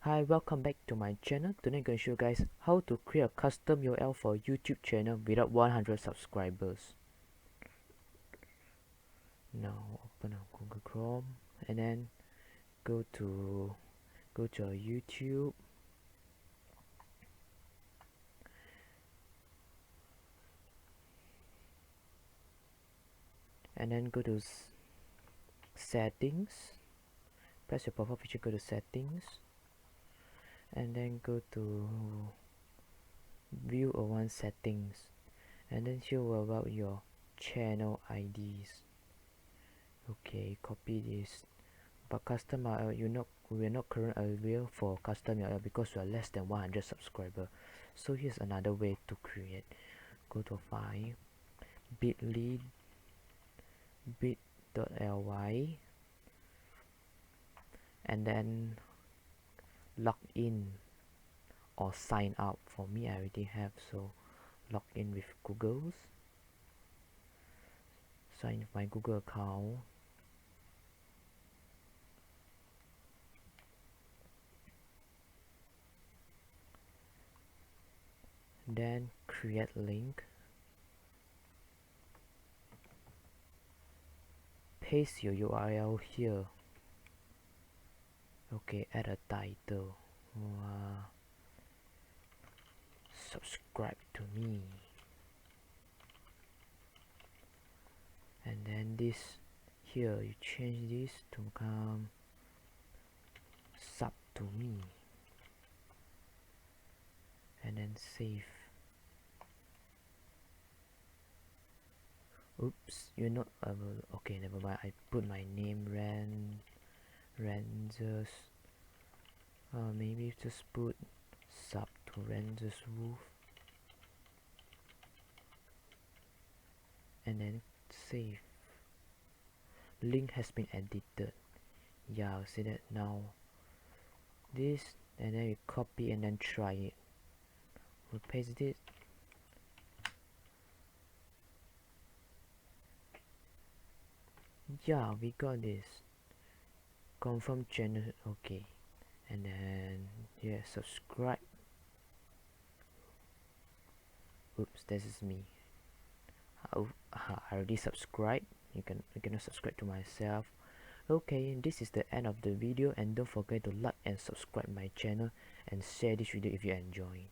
Hi, welcome back to my channel. Today I'm going to show you guys how to create a custom URL for YouTube channel without 100 subscribers. Now open up Google Chrome and then go to our YouTube. And then go to settings. Press your pop-up feature, go to settings. And then go to view or one settings. And then show about your channel IDs. Okay, copy this. But custom URL, we are not currently available for custom URL because we are less than 100 subscribers. So here's another way to create. Go to file, bit.ly, bit.ly, and then log in or sign up. For me, I already have, so log in with Google's. Sign my Google account. Then create link, paste your URL here. Okay, add a title. Subscribe to me. And then this here, you change this to become sub to me. And then save. Oops, you're not able. Okay, never mind. I put my name Renzers. Maybe just put sub to Renzers Wolf. And then save. Link has been edited. Yeah, I'll see that now. This, and then you copy and then try it. We'll paste it. Yeah, we got this. Confirm channel. Okay, and then yeah, subscribe. Oops, this is me. I already subscribed. You can subscribe to myself. Okay, this is the end of the video, and don't forget to like and subscribe my channel and share this video if you enjoy.